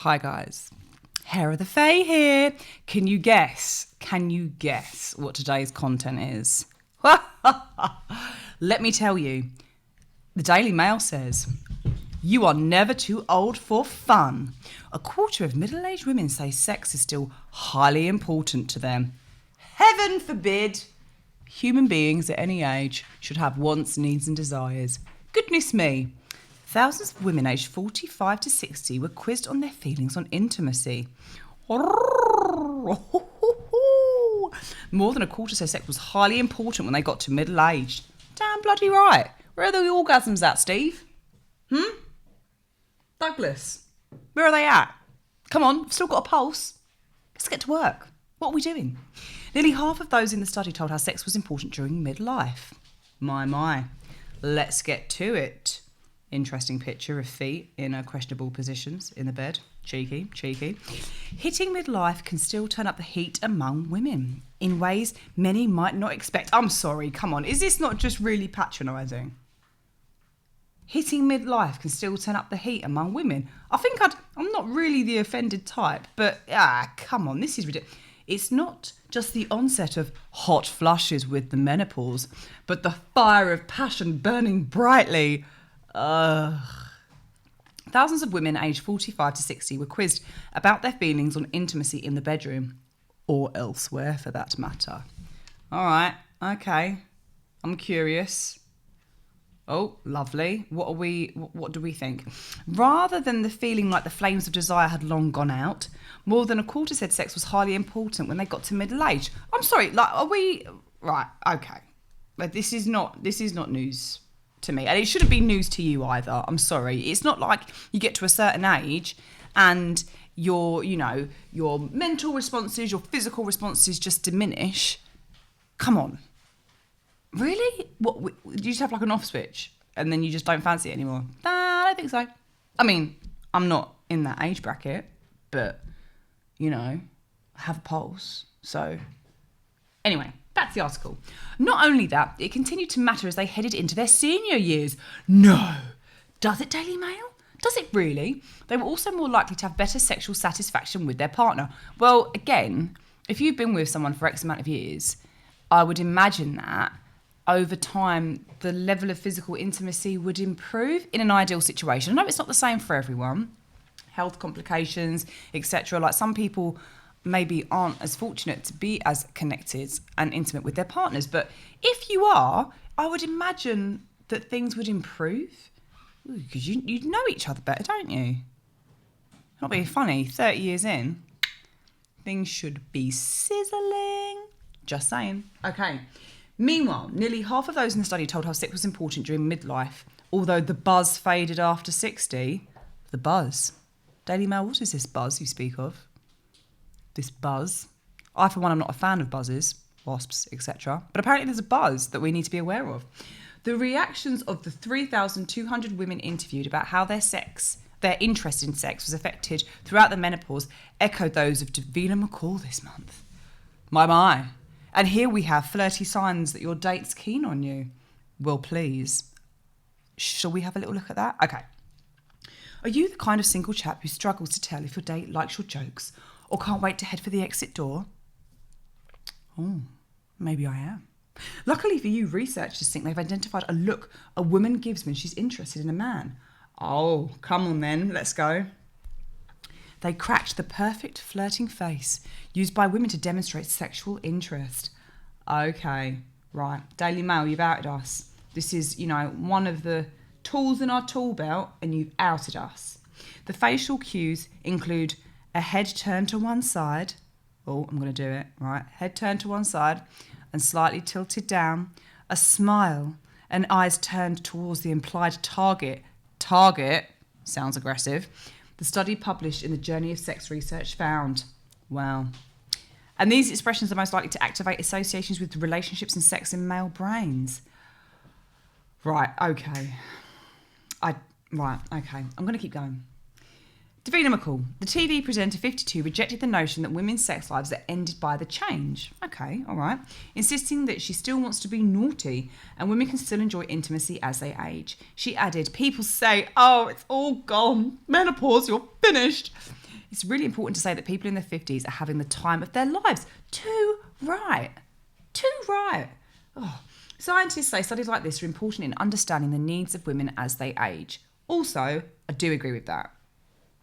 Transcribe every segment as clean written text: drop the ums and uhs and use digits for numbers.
Hi guys, Hera The Fae here. Can you guess what today's content is? Let me tell you. The Daily Mail says, you are never too old for fun. A quarter of middle-aged women say sex is still highly important to them. Heaven forbid. Human beings at any age should have wants, needs and desires. Goodness me. Thousands of women aged 45 to 60 were quizzed on their feelings on intimacy. More than a quarter said sex was highly important when they got to middle age. Damn bloody right. Where are the orgasms at, Steve? Douglas, where are they at? Come on, I've still got a pulse. Let's get to work. What are we doing? Nearly half of those in the study told how sex was important during midlife. My. Let's get to it. Interesting picture of feet in questionable positions in the bed. Cheeky. Hitting midlife can still turn up the heat among women in ways many might not expect. I'm sorry, come on. Is this not just really patronising? Hitting midlife can still turn up the heat among women. I'm not really the offended type, but come on, this is ridiculous. It's not just the onset of hot flushes with the menopause, but the fire of passion burning brightly. Thousands of women aged 45 to 60 were quizzed about their feelings on intimacy in the bedroom, or elsewhere for that matter. All right, okay, I'm curious. Oh, lovely. What do we think? Rather than the feeling like the flames of desire had long gone out, more than a quarter said sex was highly important when they got to middle age. I'm sorry, are we right? Okay, but this is not news to me, and it shouldn't be news to you either. I'm sorry. It's not like you get to a certain age and your mental responses, your physical responses just diminish. Come on. Really? What, do you just have like an off switch and then you just don't fancy it anymore? Nah, I don't think so. I mean, I'm not in that age bracket, but, I have a pulse. So, anyway, that's the article. Not only that, it continued to matter as they headed into their senior years. No. Does it, Daily Mail? Does it really? They were also more likely to have better sexual satisfaction with their partner. Well, again, if you've been with someone for X amount of years, I would imagine that over time, the level of physical intimacy would improve in an ideal situation. I know it's not the same for everyone. Health complications, etc. Like some people maybe aren't as fortunate to be as connected and intimate with their partners. But if you are, I would imagine that things would improve. Because you know each other better, don't you? Not being funny, 30 years in, things should be sizzling. Just saying. Okay. Meanwhile, nearly half of those in the study told how sex was important during midlife, although the buzz faded after 60. The buzz. Daily Mail, what is this buzz you speak of? This buzz. I, for one, am not a fan of buzzes, wasps, etc. But apparently there's a buzz that we need to be aware of. The reactions of the 3,200 women interviewed about how their interest in sex was affected throughout the menopause echoed those of Davina McCall this month. My. And here we have flirty signs that your date's keen on you. Well, please. Shall we have a little look at that? Okay. Are you the kind of single chap who struggles to tell if your date likes your jokes or can't wait to head for the exit door? Oh, maybe I am. Luckily for you, researchers think they've identified a look a woman gives when she's interested in a man. Oh, come on then, let's go. They cracked the perfect flirting face used by women to demonstrate sexual interest. Okay, right. Daily Mail, you've outed us. This is, one of the tools in our tool belt, and you've outed us. The facial cues include a head turned to one side. Oh, I'm going to do it, right? Head turned to one side and slightly tilted down. A smile and eyes turned towards the implied target. Target sounds aggressive. The study published in the Journey of Sex Research found. Wow. And these expressions are most likely to activate associations with relationships and sex in male brains. Right, okay. I'm going to keep going. Davina McCall, the TV presenter 52, rejected the notion that women's sex lives are ended by the change. Okay, all right. Insisting that she still wants to be naughty and women can still enjoy intimacy as they age. She added, people say, oh, it's all gone. Menopause, you're finished. It's really important to say that people in their 50s are having the time of their lives. Too right. Oh. Scientists say studies like this are important in understanding the needs of women as they age. Also, I do agree with that.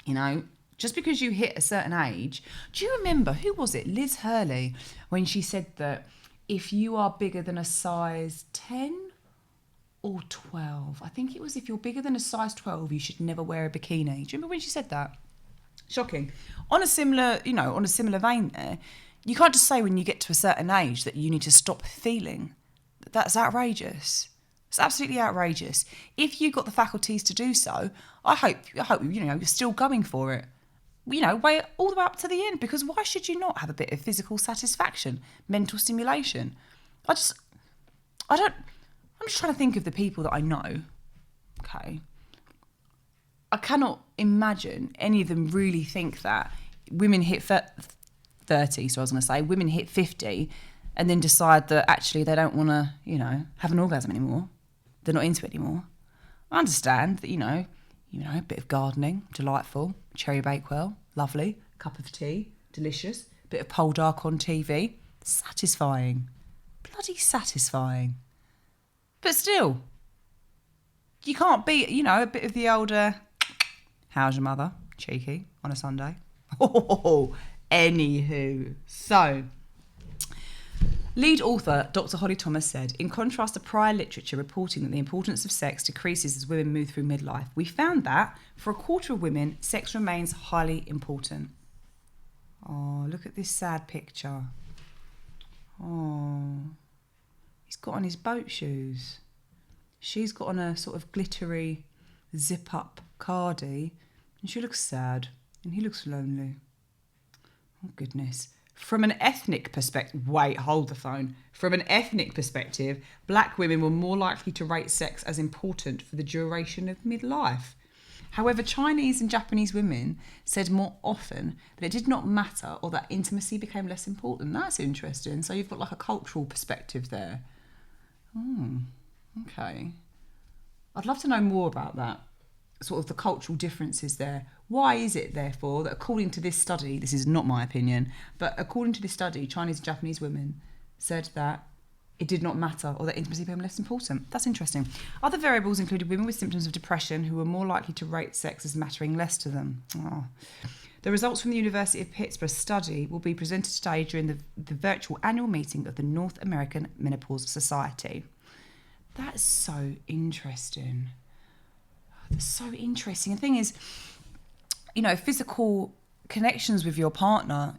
You know, just because you hit a certain age, do you remember, who was it? Liz Hurley, when she said that if you are bigger than a size 10 or 12, I think it was, if you're bigger than a size 12, you should never wear a bikini. Do you remember when she said that? Shocking. On a similar vein there, you can't just say when you get to a certain age that you need to stop feeling. That's outrageous. It's absolutely outrageous. If you've got the faculties to do so, I hope you're still going for it. Weigh it all the way up to the end, because why should you not have a bit of physical satisfaction, mental stimulation? I'm just trying to think of the people that I know. Okay. I cannot imagine any of them really think that women hit 30, so I was going to say, women hit 50 and then decide that actually they don't want to, have an orgasm anymore. They're not into it anymore. I understand that, a bit of gardening, delightful, cherry bakewell, lovely, cup of tea, delicious, bit of pole dark on TV, satisfying, bloody satisfying. But still, you can't beat, a bit of the older, how's your mother, cheeky, on a Sunday. Anywho, so... Lead author Dr. Holly Thomas said, in contrast to prior literature reporting that the importance of sex decreases as women move through midlife, we found that, for a quarter of women, sex remains highly important. Oh, look at this sad picture. Oh, he's got on his boat shoes. She's got on a sort of glittery zip-up cardi, and she looks sad, and he looks lonely. Oh, goodness. From an ethnic perspective, wait, hold the phone. From an ethnic perspective, black women were more likely to rate sex as important for the duration of midlife. However, Chinese and Japanese women said more often that it did not matter or that intimacy became less important. That's interesting. So you've got like a cultural perspective there. Okay. I'd love to know more about that, sort of the cultural differences there. Why is it, therefore, that according to this study, this is not my opinion, but according to this study, Chinese and Japanese women said that it did not matter or that intimacy became less important? That's interesting. Other variables included women with symptoms of depression who were more likely to rate sex as mattering less to them. Oh. The results from the University of Pittsburgh study will be presented today during the virtual annual meeting of the North American Menopause Society. That's so interesting. That's so interesting. The thing is, physical connections with your partner,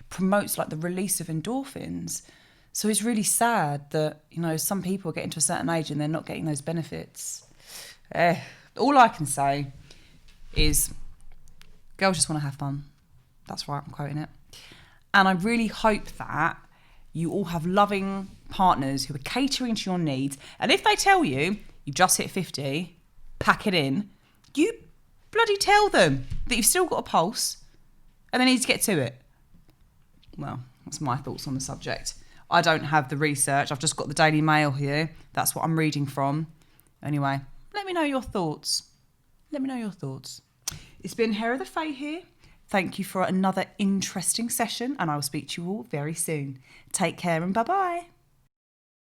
promotes like the release of endorphins. So it's really sad that, some people get into a certain age and they're not getting those benefits. All I can say is girls just want to have fun. That's right, I'm quoting it. And I really hope that you all have loving partners who are catering to your needs. And if they tell you, you've just hit 50, pack it in, you bloody tell them that you've still got a pulse and they need to get to it. Well, that's my thoughts on the subject. I don't have the research. I've just got the Daily Mail here. That's what I'm reading from. Anyway, let me know your thoughts. It's been Hera The Fae here. Thank you for another interesting session, and I will speak to you all very soon. Take care and bye-bye.